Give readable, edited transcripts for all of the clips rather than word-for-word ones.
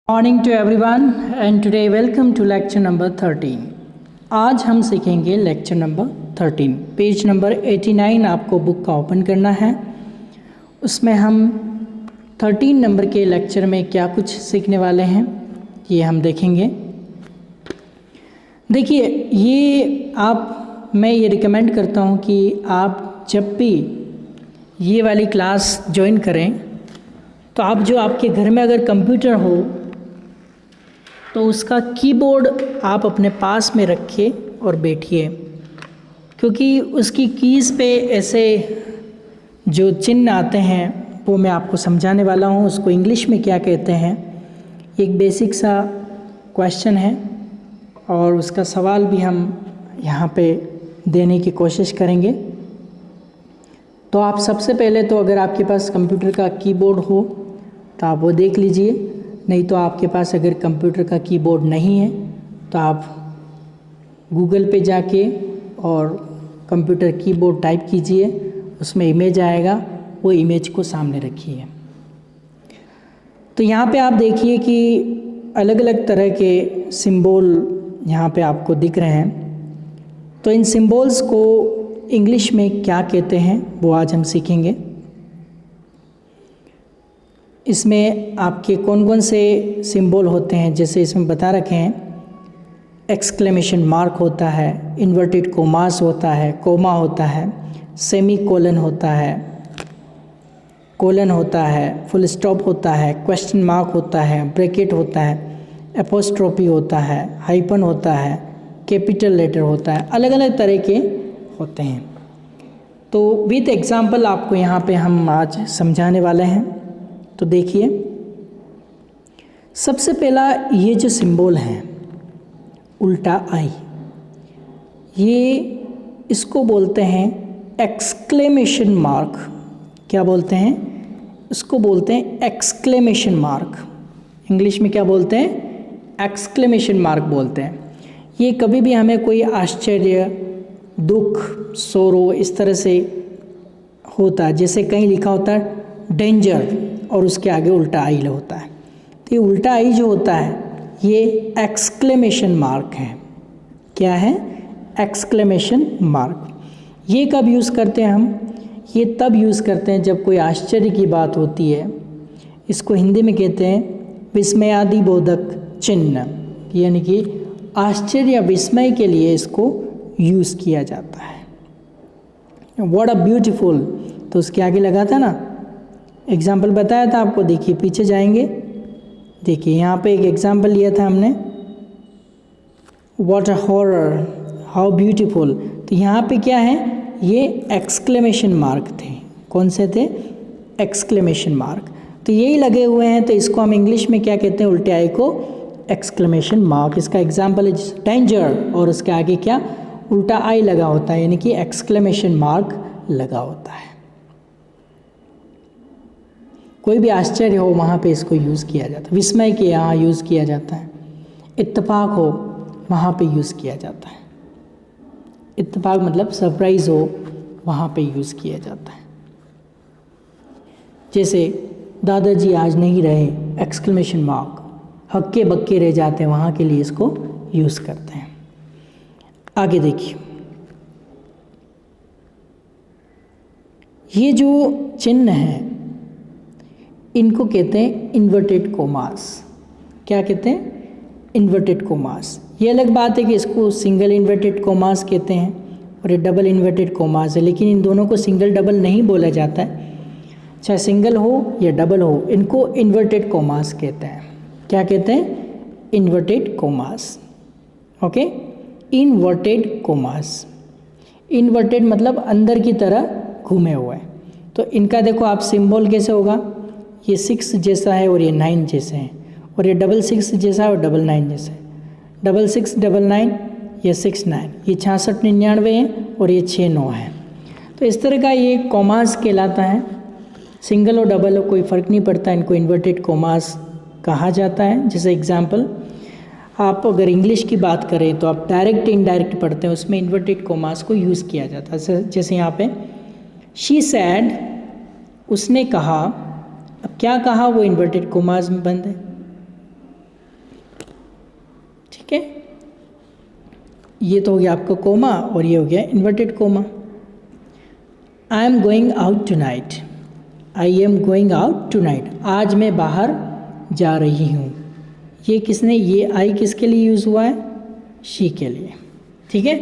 Morning to everyone and today welcome to lecture number 13। आज हम सीखेंगे लेक्चर नंबर 13। पेज नंबर 89 आपको book का ओपन करना है। उसमें हम 13 नंबर के लेक्चर में क्या कुछ सीखने वाले हैं ये हम देखेंगे। देखिए मैं ये रिकमेंड करता हूँ कि आप जब भी ये वाली क्लास ज्वाइन करें तो आप जो आपके घर में अगर कंप्यूटर हो तो उसका कीबोर्ड आप अपने पास में रखिए और बैठिए, क्योंकि उसकी कीज़ पे ऐसे जो चिन्ह आते हैं वो मैं आपको समझाने वाला हूँ। उसको इंग्लिश में क्या कहते हैं, एक बेसिक सा क्वेश्चन है और उसका सवाल भी हम यहाँ पे देने की कोशिश करेंगे। तो आप सबसे पहले तो अगर आपके पास कंप्यूटर का कीबोर्ड हो तो आप वो देख लीजिए, नहीं तो आपके पास अगर कंप्यूटर का कीबोर्ड नहीं है तो आप गूगल पे जाके और कंप्यूटर कीबोर्ड टाइप कीजिए, उसमें इमेज आएगा, वो इमेज को सामने रखिए। तो यहाँ पे आप देखिए कि अलग अलग तरह के सिंबल यहाँ पे आपको दिख रहे हैं। तो इन सिंबल्स को इंग्लिश में क्या कहते हैं वो आज हम सीखेंगे। इसमें आपके कौन कौन से सिंबल होते हैं, जैसे इसमें बता रखे हैं, एक्सक्लेमेशन मार्क होता है, इन्वर्टेड कोमास होता है, कोमा होता है, सेमी कोलन होता है, कोलन होता है, फुल स्टॉप होता है, क्वेश्चन मार्क होता है, ब्रैकेट होता है, एपोस्ट्रोफी होता है, हाइपन होता है, कैपिटल लेटर होता है, अलग अलग तरह के होते हैं। तो विद एग्जांपल आपको यहाँ पे हम आज समझाने वाले हैं। तो देखिए, सबसे पहला ये जो सिंबल है उल्टा आई, ये इसको बोलते हैं एक्सक्लेमेशन मार्क। क्या बोलते हैं? इसको बोलते हैं एक्सक्लेमेशन मार्क। इंग्लिश में क्या बोलते हैं? एक्सक्लेमेशन मार्क बोलते हैं। ये कभी भी हमें कोई आश्चर्य, दुख, सोरो इस तरह से होता है, जैसे कहीं लिखा होता है डेंजर और उसके आगे उल्टा आई होता है, तो ये उल्टा आई जो होता है ये एक्सक्लेमेशन मार्क है। क्या है? Exclamation mark. ये कब यूज़ करते हैं हम? ये तब यूज़ करते हैं जब कोई आश्चर्य की बात होती है। इसको हिंदी में कहते हैं विस्मयादिबोधक चिन्ह, यानी कि आश्चर्य या विस्मय के लिए इसको यूज़ किया जाता है। व्हाट अ ब्यूटीफुल, तो उसके आगे लगा था ना, एग्जाम्पल बताया था आपको। देखिए पीछे जाएंगे, देखिए यहाँ पे एक एग्जाम्पल लिया था हमने, what a horror, how beautiful. तो यहाँ पे क्या है, ये एक्सक्लेमेशन मार्क थे। कौन से थे? Exclamation mark. तो यही लगे हुए हैं, तो इसको हम इंग्लिश में क्या कहते हैं? उल्टे आई को एक्सक्लेमेशन मार्क। इसका एग्जाम्पल है डेंजर और उसके आगे क्या उल्टा आई लगा होता है, यानी कि एक्सक्लेमेशन मार्क लगा होता है। कोई भी आश्चर्य हो वहाँ पे इसको यूज़ किया जाता है। विस्मय के यहाँ यूज़ किया जाता है। इत्तेफाक हो वहाँ पे यूज़ किया जाता है। इत्तेफाक मतलब सरप्राइज़ हो वहाँ पे यूज़ किया जाता है। जैसे दादाजी आज नहीं रहे, एक्सक्लेमेशन मार्क, हक्के बक्के रह जाते हैं, वहाँ के लिए इसको यूज़ करते हैं। आगे देखिए, ये जो चिन्ह है इनको कहते हैं इन्वर्टेड कोमास। क्या कहते हैं? Inverted commas. ये अलग बात है कि इसको सिंगल इन्वर्टेड कोमास कहते हैं और ये डबल इन्वर्टेड कोमास है, लेकिन इन दोनों को सिंगल डबल नहीं बोला जाता है, चाहे सिंगल हो या डबल हो, इनको इन्वर्टेड कोमास कहते हैं। क्या कहते हैं? Inverted commas. Okay, inverted commas. Inverted मतलब अंदर की तरह घूमे हुए। तो इनका देखो आप सिंबल कैसे होगा, ये 6 जैसा है और ये 9 जैसे हैं, और ये डबल 6 जैसा है और डबल 9 जैसा है। डबल 6 डबल 9, ये 6 9, ये 66 99 है और ये 6 9 है। तो इस तरह का ये कोमास कहलाता है। सिंगल और डबल हो कोई फ़र्क नहीं पड़ता, इनको इन्वर्टेड कोमास कहा जाता है। जैसे एग्जांपल, आप अगर इंग्लिश की बात करें तो आप डायरेक्ट इनडायरेक्ट पढ़ते हैं, उसमें इन्वर्टेड कोमास को यूज़ किया जाता है। जैसे यहाँ पे शी सैड, उसने कहा। अब क्या कहा वो इन्वर्टेड कोमास में बंद है, ठीक है, ये तो हो गया आपका कोमा और ये हो गया inverted coma. I am going out tonight, I am going out tonight, आज मैं बाहर जा रही हूँ। ये किसने, ये आई किसके लिए यूज़ हुआ है, शी के लिए। ठीक है,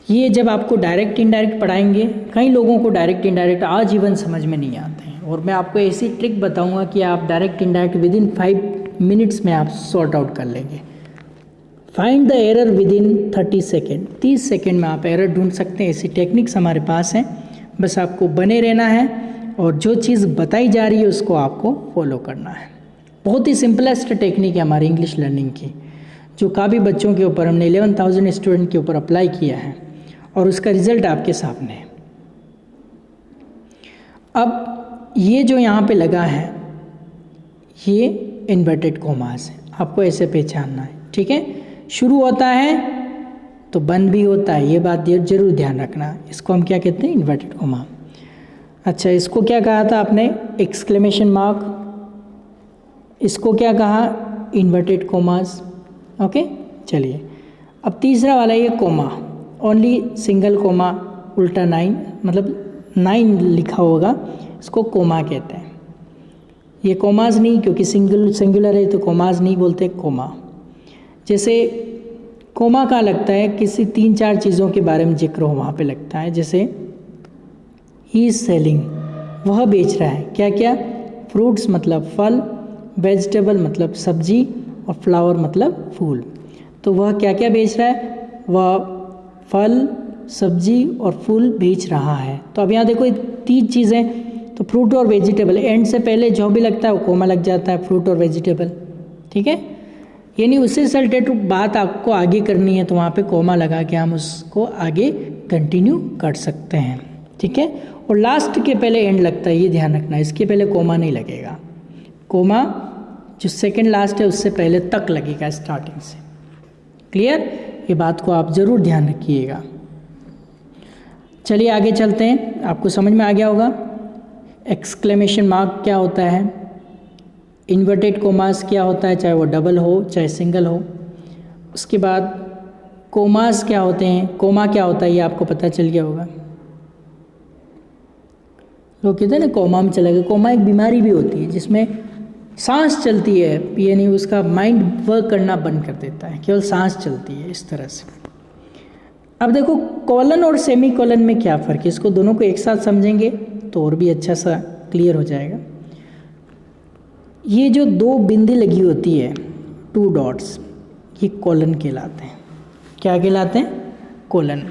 ये जब आपको डायरेक्ट इनडायरेक्ट पढ़ाएंगे, कई लोगों को डायरेक्ट इनडायरेक्ट आजीवन समझ में नहीं आते हैं, और मैं आपको ऐसी ट्रिक बताऊंगा कि आप डायरेक्ट इनडायरेक्ट विदिन 5 मिनट्स में आप सॉर्ट आउट कर लेंगे। Find the error within 30 second, 30 second में आप एरर ढूंढ सकते हैं। ऐसी टेक्निक्स हमारे पास हैं, बस आपको बने रहना है और जो चीज़ बताई जा रही है उसको आपको फॉलो करना है। बहुत ही सिंपलेस्ट टेक्निक है हमारी इंग्लिश लर्निंग की, जो काफ़ी बच्चों के ऊपर हमने 11,000 स्टूडेंट के ऊपर अप्लाई किया है और उसका रिज़ल्ट आपके सामने है। अब ये जो यहाँ पे लगा है ये इन्वर्टेड कोमास है, आपको ऐसे पहचानना है। ठीक है, शुरू होता है तो बंद भी होता है, ये बात जरूर ध्यान रखना। इसको हम क्या कहते हैं, इन्वर्टेड कोमा। अच्छा, इसको क्या कहा था आपने, एक्सक्लेमेशन मार्क। इसको क्या कहा, इन्वर्टेड कोमास। ओके, चलिए अब तीसरा वाला ये कोमा, ओनली सिंगल कोमा, उल्टा 9, मतलब 9 लिखा होगा, इसको कोमा कहते हैं। ये कोमास नहीं, क्योंकि सिंगुलर है तो कोमास नहीं बोलते, कोमा। जैसे कोमा का लगता है किसी 3-4 चीज़ों के बारे में जिक्र हो, वहाँ पे लगता है। जैसे ही इज़ सेलिंग, वह बेच रहा है, क्या क्या, फ्रूट्स मतलब फल, वेजिटेबल मतलब सब्जी, और फ्लावर मतलब फूल। तो वह क्या क्या बेच रहा है, वह फल, सब्जी और फूल बेच रहा है। तो अब यहाँ देखो 3 चीज़ें, तो फ्रूट और वेजिटेबल, एंड से पहले जो भी लगता है वो कोमा लग जाता है, फ्रूट और वेजिटेबल। ठीक है, यानी उससे रिलेटेड बात आपको आगे करनी है तो वहाँ पे कोमा लगा के हम उसको आगे कंटिन्यू कर सकते हैं। ठीक है, और लास्ट के पहले एंड लगता है, ये ध्यान रखना, इसके पहले कोमा नहीं लगेगा। कोमा जो सेकंड लास्ट है उससे पहले तक लगेगा स्टार्टिंग से। क्लियर, ये बात को आप ज़रूर ध्यान रखिएगा। चलिए आगे चलते हैं, आपको समझ में आ गया होगा एक्सक्लेमेशन मार्क क्या होता है, इन्वर्टेड कोमास क्या होता है, चाहे वो डबल हो चाहे सिंगल हो। उसके बाद कोमास क्या होते हैं, कोमा क्या होता है ये आपको पता चल गया होगा। लोग कहते हैं ना कोमा में चला गया, कोमा एक बीमारी भी होती है जिसमें सांस चलती है, यानी उसका माइंड वर्क करना बंद कर देता है, केवल सांस चलती है, इस तरह से। अब देखो कॉलन और सेमी कॉलन में क्या फ़र्क है, इसको दोनों को एक साथ समझेंगे तो और भी अच्छा सा क्लियर हो जाएगा। ये जो 2 बिंदी लगी होती है, 2 डॉट्स, ये कॉलन कहलाते हैं। क्या कहलाते हैं, कॉलन।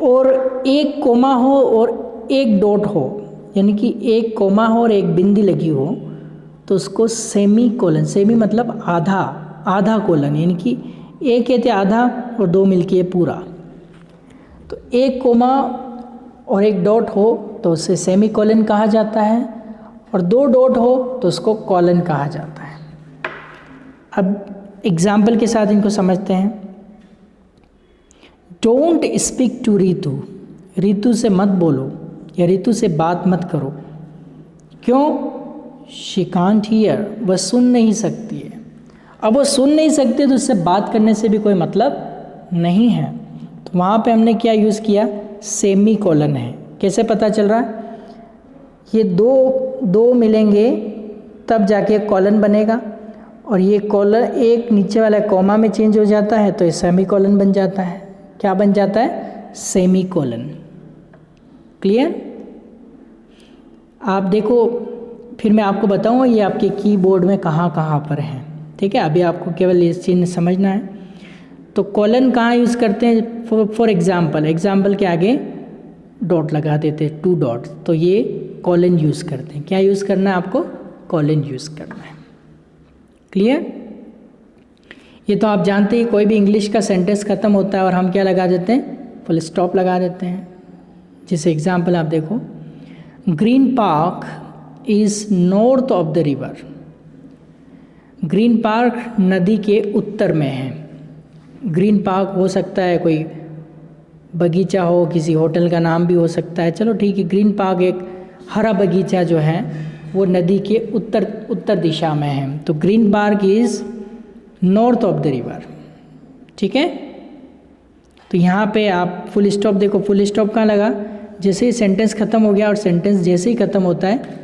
और एक कोमा हो और एक डॉट हो, यानी कि एक कोमा हो और एक बिंदी लगी हो, तो उसको सेमी कोलन, सेमी मतलब आधा, आधा कोलन, यानी कि एक कहते आधा और 2 मिलके है पूरा। तो एक कोमा और एक डॉट हो तो उसे सेमी कोलन कहा जाता है, और 2 डॉट हो तो उसको कोलन कहा जाता है। अब एग्जाम्पल के साथ इनको समझते हैं। Don't speak to Ritu, Ritu से मत बोलो या रितु से बात मत करो। क्यों, शी कांट हियर, वह सुन नहीं सकती है। अब वो सुन नहीं सकती तो उससे बात करने से भी कोई मतलब नहीं है, तो वहाँ पे हमने क्या यूज़ किया, सेमी कोलन है। कैसे पता चल रहा है, ये दो मिलेंगे तब जाके कॉलन बनेगा, और ये कॉलन एक नीचे वाला कोमा में चेंज हो जाता है तो ये सेमी कॉलन बन जाता है। क्या बन जाता है, सेमी कॉलन। क्लियर, आप देखो फिर मैं आपको बताऊंगा ये आपके कीबोर्ड में कहाँ कहाँ पर है। ठीक है, अभी आपको केवल इस चीज़ समझना है। तो कॉलन कहाँ यूज़ करते हैं, फॉर एग्जाम्पल के आगे डॉट लगा देते हैं, 2 डॉट, तो ये कॉलन यूज़ करते हैं। क्या यूज़ करना है आपको, कॉलन यूज़ करना है। क्लियर, ये तो आप जानते ही, कोई भी इंग्लिश का सेंटेंस ख़त्म होता है और हम क्या लगा देते हैं, फुल स्टॉप लगा देते हैं। जैसे एग्जाम्पल आप देखो, green park is north of the river, green park नदी के उत्तर में है। ग्रीन पार्क हो सकता है कोई बगीचा हो, किसी होटल का नाम भी हो सकता है, चलो ठीक है। ग्रीन पार्क एक हरा बगीचा जो है वो नदी के उत्तर दिशा में है। तो green park is north of the river. ठीक है, तो यहाँ पे आप फुल स्टॉप देखो, फुल स्टॉप कहाँ लगा, जैसे ही सेंटेंस ख़त्म हो गया और सेंटेंस जैसे ही ख़त्म होता है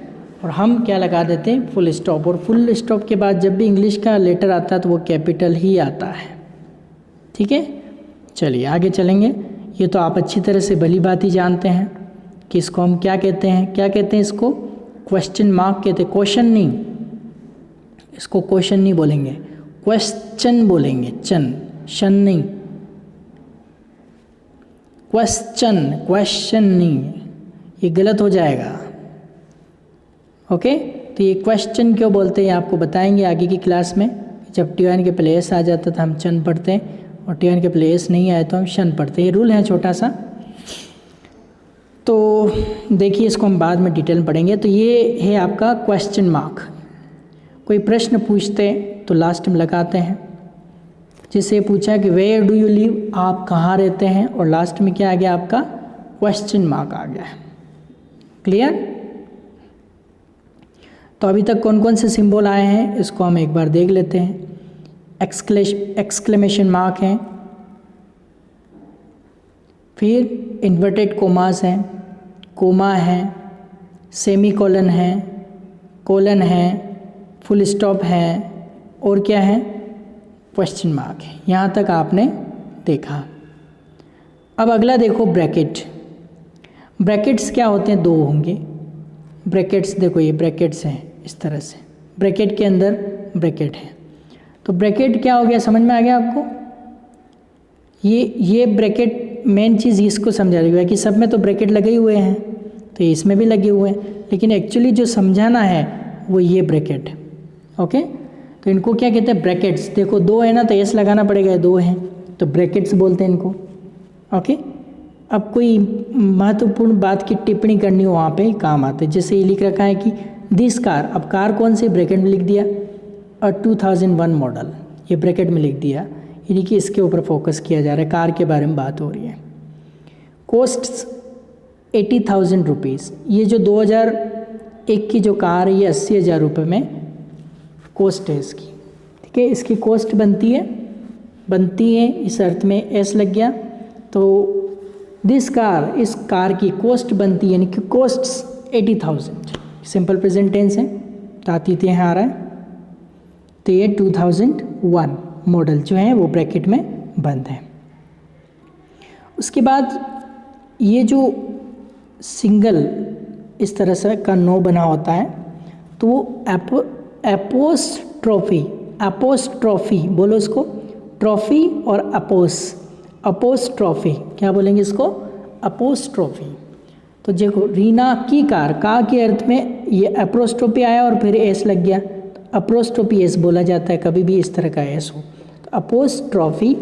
और हम क्या लगा देते हैं, फुल स्टॉप। और फुल स्टॉप के बाद जब भी इंग्लिश का लेटर आता है तो वो कैपिटल ही आता है। ठीक है, चलिए आगे चलेंगे। ये तो आप अच्छी तरह से भली बात ही जानते हैं कि इसको हम क्या कहते हैं, क्या कहते हैं इसको, क्वेश्चन मार्क कहते हैं। क्वेश्चन नहीं, इसको क्वेश्चन नहीं बोलेंगे, क्वेश्चन बोलेंगे, चन, शन नहीं, क्वेश्चन, क्वेश्चन नहीं, ये गलत हो जाएगा। ओके, तो ये क्वेश्चन क्यों बोलते हैं आपको बताएंगे आगे की क्लास में। जब टी के पहले एस आ जाता था हम चन पढ़ते हैं, और टी के पहले एस नहीं आए तो हम शन पढ़ते हैं। ये रूल है छोटा सा, तो देखिए इसको हम बाद में डिटेल में पढ़ेंगे। तो ये है आपका क्वेश्चन मार्क। कोई प्रश्न पूछते तो लास्ट में लगाते हैं। जैसे पूछा कि वेयर डू यू लिव, आप कहाँ रहते हैं, और लास्ट में क्या आ गया आपका, क्वेश्चन मार्क आ गया। क्लियर। तो अभी तक कौन कौन से सिंबल आए हैं इसको हम एक बार देख लेते हैं। एक्सक्लेमेशन मार्क है, फिर इन्वर्टेड कोमास हैं, कोमा है, सेमी कोलन है, कोलन है, फुल स्टॉप है, और क्या है, क्वेश्चन मार्क है। यहाँ तक आपने देखा। अब अगला देखो ब्रैकेट। ब्रैकेट्स क्या होते हैं, दो होंगे ब्रैकेट्स। देखो ये ब्रैकेट्स हैं इस तरह से, ब्रैकेट के अंदर ब्रैकेट है। तो ब्रैकेट क्या हो गया, समझ में आ गया आपको। ये ब्रैकेट मेन चीज़ इसको समझा रही है कि सब में तो ब्रैकेट लगे ही हुए हैं, तो इसमें भी लगे हुए हैं, लेकिन एक्चुअली जो समझाना है वो ये ब्रैकेट। ओके, तो इनको क्या कहते हैं, ब्रैकेट्स। देखो दो है ना तो एस लगाना पड़ेगा, दो हैं तो ब्रैकेट्स बोलते हैं इनको। ओके, अब कोई महत्वपूर्ण बात की टिप्पणी करनी हो वहाँ पे काम आते हैं। जैसे ये लिख रखा है कि दिस कार, अब कार कौन से, ब्रैकेट में लिख दिया, और 2001 मॉडल, ये ब्रैकेट में लिख दिया, यानी कि इसके ऊपर फोकस किया जा रहा है, कार के बारे में बात हो रही है। कोस्ट्स 80,000 रुपीज़, ये जो 2001 की जो कार है ये 80,000 रुपये में कोस्ट है इसकी। ठीक है, इसकी कोस्ट बनती है इस अर्थ में एस लग गया। तो दिस कार, इस कार की कोस्ट बनती है, यानी कि कोस्ट्स 80,000, सिंपल प्रेजेंट टेंस है, तातीत यहाँ आ रहा है। तो ये 2001 मॉडल जो है वो ब्रैकेट में बंद है। उसके बाद ये जो सिंगल इस तरह से का नो बना होता है तो वो अपोस्ट्रॉफी बोलो इसको, ट्रॉफी और अपोस्ट्रॉफी क्या बोलेंगे इसको, अपोस्ट्रॉफी। तो देखो रीना की कार, का के अर्थ में ये अपोस्ट्रॉफी आया और फिर एस लग गया, अपोस्ट्रॉफी एस बोला जाता है कभी भी इस तरह का एस हो तो अपोस्ट्रॉफी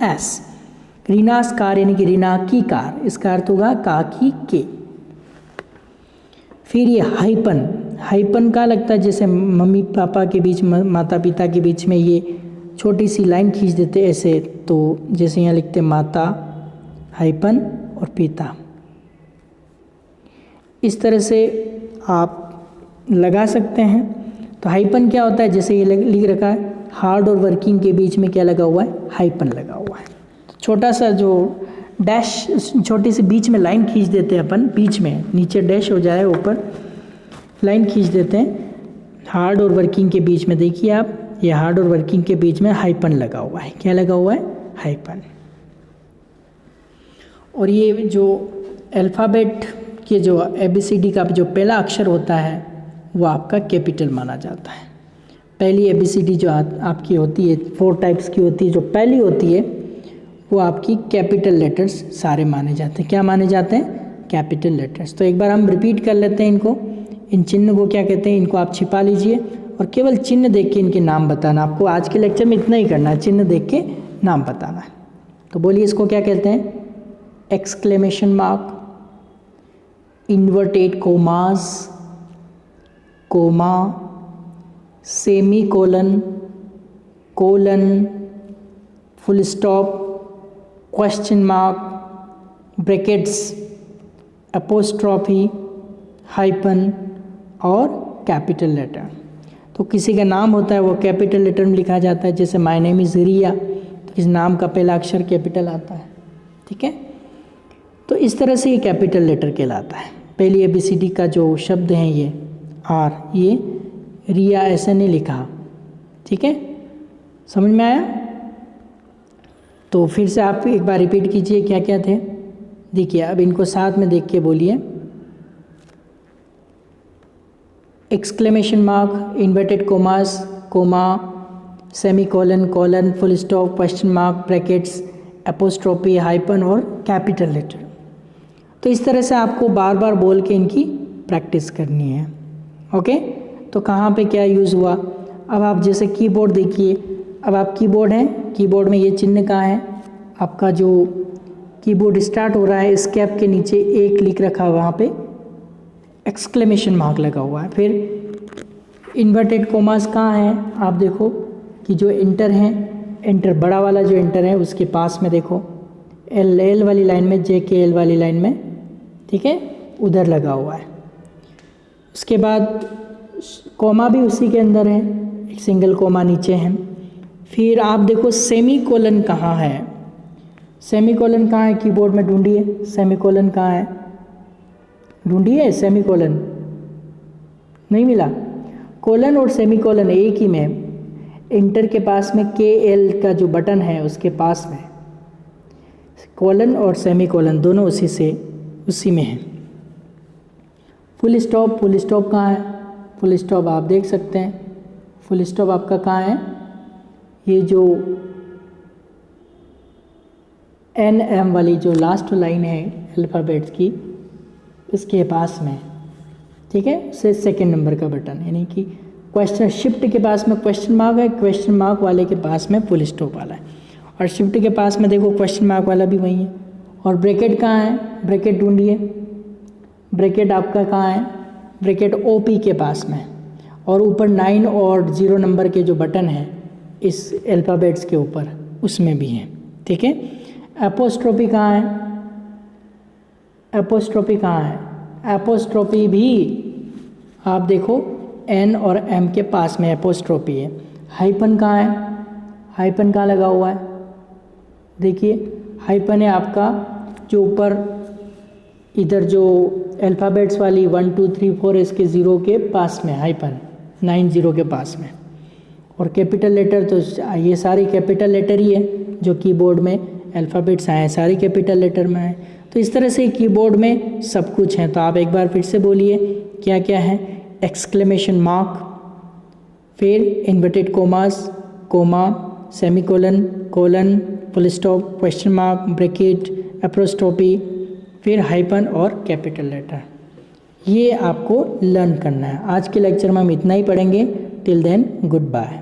एस। रीनास कार यानी कि रीना की कार, इसका अर्थ होगा का की के। फिर ये हाइपन का लगता है जैसे मम्मी पापा के बीच, माता पिता के बीच में ये छोटी सी लाइन खींच देते ऐसे, तो जैसे यहाँ लिखते माता हाइपन और पिता, इस तरह से आप लगा सकते हैं। तो हाइपन क्या होता है, जैसे ये लिख रखा है हार्ड और वर्किंग के बीच में क्या लगा हुआ है, हाइपन लगा हुआ है। तो छोटा सा जो डैश, छोटी सी बीच में लाइन खींच देते हैं अपन, बीच में नीचे डैश हो जाए, ऊपर लाइन खींच देते हैं हार्ड और वर्किंग के बीच में। देखिए आप, ये हार्ड और वर्किंग के बीच में हाइपन लगा हुआ है, क्या लगा हुआ है, हाइपन। और ये जो अल्फ़ाबेट के जो ABCD का जो पहला अक्षर होता है वो आपका कैपिटल माना जाता है। पहली ABCD जो आपकी होती है, 4 टाइप्स की होती है, जो पहली होती है वो आपकी कैपिटल लेटर्स सारे माने जाते हैं। क्या माने जाते हैं, कैपिटल लेटर्स। तो एक बार हम रिपीट कर लेते हैं इनको। इन चिन्ह को क्या कहते हैं, इनको आप छिपा लीजिए और केवल चिन्ह देख के इनके नाम बताना। आपको आज के लेक्चर में इतना ही करना है, चिन्ह देख के नाम बताना है। तो बोलिए इसको क्या कहते हैं, exclamation mark, inverted commas, comma, semi colon, colon, full stop, question mark, brackets, apostrophe, hyphen और कैपिटल लेटर। तो किसी का नाम होता है वो कैपिटल लेटर में लिखा जाता है, जैसे माय नेम इज़ रिया, तो इस नाम का पहला अक्षर कैपिटल आता है, ठीक है। तो इस तरह से ये कैपिटल लेटर कहलाता है। पहली ABCD का जो शब्द हैं ये आर, ये रिया ऐसे नहीं लिखा, ठीक है, समझ में आया। तो फिर से आप एक बार रिपीट कीजिए क्या क्या थे। देखिए अब इनको साथ में देख के बोलिए। Exclamation mark, inverted commas, comma, semicolon, colon, full stop, question mark, brackets, apostrophe, hyphen और कैपिटल लेटर। तो इस तरह से आपको बार बार बोल के इनकी प्रैक्टिस करनी है। ओके, तो कहाँ पे क्या यूज़ हुआ। अब आप जैसे कीबोर्ड देखिए, अब आप कीबोर्ड हैं, कीबोर्ड में ये चिन्ह कहाँ है, आपका जो कीबोर्ड स्टार्ट हो रहा है इस कैप के नीचे एक लिख रखा है, वहाँ पे एक्सक्लेमेशन मार्क लगा हुआ है। फिर इन्वर्टेड कोमास कहाँ है, आप देखो कि जो एंटर है, एंटर बड़ा वाला जो एंटर है उसके पास में देखो एल वाली लाइन में, JKL वाली लाइन में, ठीक है, उधर लगा हुआ है। उसके बाद कोमा भी उसी के अंदर है, एक सिंगल कोमा नीचे है। फिर आप देखो सेमी कोलन कहाँ है, सेमी कोलन कहाँ है, कीबोर्ड में ढूंढिए सेमी कोलन कहाँ है, ढूंढिए सेमी कोलन, नहीं मिला। कोलन और सेमी कोलन एक ही में, इंटर के पास में KL का जो बटन है उसके पास में कोलन और सेमी कोलन दोनों उसी में है। फुल स्टॉप, फुल स्टॉप कहाँ है, फुल स्टॉप आप देख सकते हैं, फुल स्टॉप आपका कहाँ है, ये जो NM वाली जो लास्ट लाइन है अल्फ़ाबेट्स की इसके पास में, ठीक है, से सेकेंड नंबर का बटन, यानी कि क्वेश्चन शिफ्ट के पास में क्वेश्चन मार्क है, क्वेश्चन मार्क वाले के पास में फुल स्टॉप वाला है, और शिफ्ट के पास में देखो क्वेश्चन मार्क वाला भी वही है। और ब्रैकेट कहाँ है, ब्रैकेट ढूंढिए, ब्रैकेट आपका कहाँ है, ब्रैकेट OP के पास में, और ऊपर 9 और 0 नंबर के जो बटन हैं इस अल्फ़ाबेट्स के ऊपर उसमें भी हैं, ठीक है। एपोस्ट्रोफी कहाँ है, एपोस्ट्रोफी कहाँ है, एपोस्ट्रोफी भी आप देखो N और M के पास में एपोस्ट्रोफी है। हाइपन कहाँ है, हाइपन कहाँ लगा हुआ है, देखिए हाइपन है आपका जो ऊपर इधर जो अल्फ़ाबेट्स वाली 1 2 3 4 इसके 0 के पास में हाइपन, 9 0 के पास में। और कैपिटल लेटर तो ये सारी कैपिटल लेटर ही है, जो कीबोर्ड में अल्फ़ाबेट्स आए सारी कैपिटल लेटर में आए। तो इस तरह से कीबोर्ड में सब कुछ है। तो आप एक बार फिर से बोलिए क्या क्या है, एक्सक्लेमेशन मार्क, फिर inverted commas, comma, semicolon, colon, full stop, question mark, bracket, apostrophe, फिर हाइपन और कैपिटल लेटर। ये आपको लर्न करना है। आज के लेक्चर में हम इतना ही पढ़ेंगे। Till then good bye.